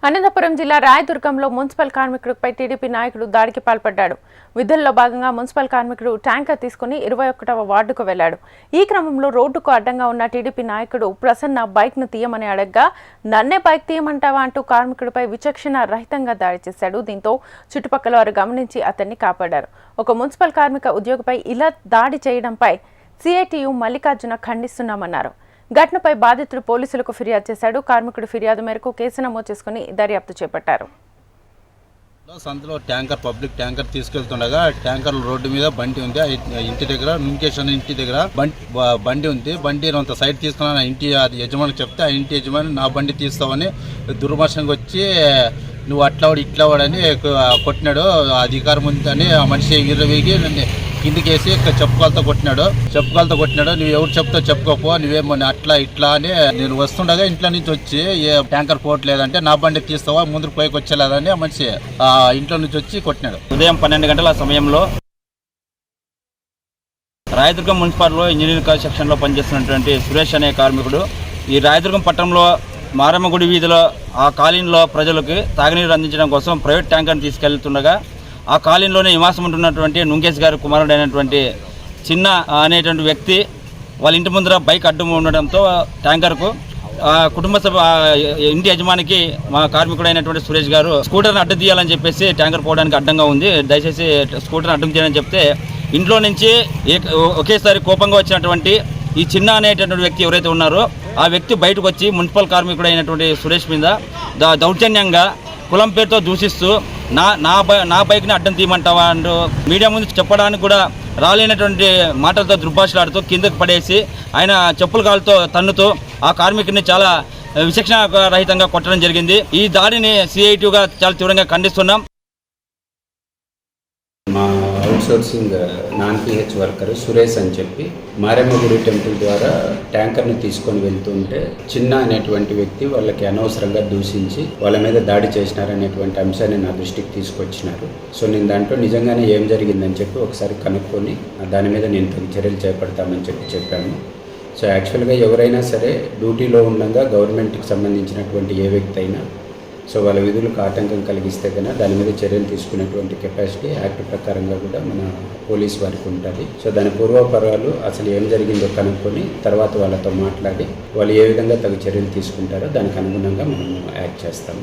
అనంతపురం జిల్లా రాయదుర్గంలో municipal కార్మికుడిపై TDP నాయకుడు దాడికి పాల్పడ్డాడు. విధుల్లో భాగంగా మున్సిపల్ కార్మికుడు ట్యాంకర్ తీసుకుని 21వ వార్డుకు వెళ్లాడు. ఈ క్రమంలో రోడ్డుకు అడ్డంగా ఉన్న టీడీపీ నాయకుడు ప్రసన్న బైక్ ను తీయమని అడగ్గా నన్నే బైక్ తీయమంటావా అంటూ కార్మికుడిపై విచక్షణ రహితంగా దాడి చేశాడు. దీంతో చుట్టుపక్కల వారు గమనించి అతన్ని కాపాడారు. ఒక మున్సిపల్ కార్మిక ఉద్యోగిపై ఇలా దాడి చేయడంపై సిఐటియు మల్లికార్జున ఖండిస్తున్నామన్నారు. ఘటనపై బాధితుడు పోలీసులకు ఫిర్యాదు చేశాడు. కార్మికుడి ఫిర్యాదు మేరకు కేసు నమోదు చేసుకుని దర్యాప్తు చేపట్టారు. సంతలో పబ్లిక్ ట్యాంకర్ తీసుకెళ్తుండగా ట్యాంకర్ రోడ్డు మీద బండి ఉంది. ఇంటి దగ్గర నుంకేషన్ ఇంటి దగ్గర బండి ఉంది. బండి అంత సైడ్ తీసుకున్నా ఇంటి యజమానికి చెప్తే ఆ ఇంటి యజమాని నా బండి తీస్తామని దుర్మర్శంగా వచ్చి నువ్వు అట్లావాడు ఇట్లావాడని కొట్టినాడు. అధికారం ఉందని ఆ మనిషి ఇరవేగి కిందికేసి చెప్పుకాలతో కొట్టినాడు. నువ్వు ఎవరు చెప్తావు చెప్పుకోపో, నువ్వేమో అట్లా ఇట్లా అని నేను వస్తుండగా ఇంట్లో నుంచి వచ్చి ట్యాంకర్ పోవట్లేదంటే నా బండి తీస్తావా ముందుకు పైకి వచ్చేలేదని ఆ మనిషి ఇంట్లో నుంచి వచ్చి కొట్టినాడు. ఉదయం 12 గంటల సమయంలో రాయదుర్గం మున్సిపాలిటీలో ఇంజనీరింగ్ సెక్షన్లో పనిచేస్తున్నటువంటి సురేష్ అనే కార్మికుడు ఈ రాయదుర్గం పట్టణంలో మారమ్మ గుడి వీధిలో ఆ కాలనీలో ప్రజలకు తాగునీరు అందించడం కోసం ప్రైవేట్ ట్యాంకర్ని తీసుకెళ్తుండగా ఆ కాలనీలోనే నివాసం ఉంటున్నటువంటి నుంకేష్ గారి కుమారుడు అయినటువంటి చిన్న అనేటువంటి వ్యక్తి వాళ్ళ ఇంటి ముందర బైక్ అడ్డం ఉండడంతో ట్యాంకర్కు కుటుంబ సభ్య ఇంటి యజమానికి మా కార్మికుడు అయినటువంటి సురేష్ గారు స్కూటర్ని అడ్డు తీయాలని చెప్పేసి ట్యాంకర్ పోవడానికి అడ్డంగా ఉంది, దయచేసి స్కూటర్ని అడ్డం చేయాలని చెప్తే ఇంట్లో నుంచి ఒకేసారి కోపంగా వచ్చినటువంటి ఈ చిన్న అనేటటువంటి వ్యక్తి ఎవరైతే ఉన్నారో ఆ వ్యక్తి బయటకు వచ్చి మున్సిపల్ కార్మికుడు అయినటువంటి సురేష్ మీద దౌర్జన్యంగా కులం పేరుతో దూషిస్తూ నా బైక్ని అడ్డం తీయమంటావా అంటూ మీడియా ముందు చెప్పడానికి కూడా రాలేనటువంటి మాటలతో దుర్భాషలాడుతూ కిందకు పడేసి ఆయన చెప్పుల కాలుతో తన్నుతూ ఆ కార్మికుడిని చాలా విచక్షణ రహితంగా కొట్టడం జరిగింది. ఈ దాడిని సిఐటిగా చాలా తీవ్రంగా ఖండిస్తున్నాం. మా outsourcing non pH worker Suresh అని చెప్పి మారమ్మగుడి టెంపుల్ ద్వారా ట్యాంకర్ని తీసుకొని వెళ్తుంటే చిన్న అనేటువంటి వ్యక్తి వాళ్ళకి అనవసరంగా దూషించి వాళ్ళ మీద దాడి చేసినారనేటువంటి అంశాన్ని నా దృష్టికి తీసుకొచ్చినారు. సో నేను దాంట్లో నిజంగానే ఏం జరిగిందని చెప్పి ఒకసారి కనుక్కొని దాని మీద నేను చర్యలు చేపడతామని చెప్పాము. సో యాక్చువల్గా ఎవరైనా సరే డ్యూటీలో ఉండగా గవర్నమెంట్కి సంబంధించినటువంటి ఏ వ్యక్తి అయినా సో వాళ్ళ విధులకు ఆటంకం కలిగిస్తే కన్నా దాని మీద చర్యలు తీసుకునేటువంటి కెపాసిటీ యాక్ట్ ప్రకారంగా కూడా మన పోలీస్ వారికి ఉంటుంది. సో దాని పూర్వపరాలు అసలు ఏం జరిగిందో కనుక్కొని తర్వాత వాళ్ళతో మాట్లాడి వాళ్ళు ఏ విధంగా తగు చర్యలు తీసుకుంటారో దానికి అనుగుణంగా మనం యాక్ట్ చేస్తాము.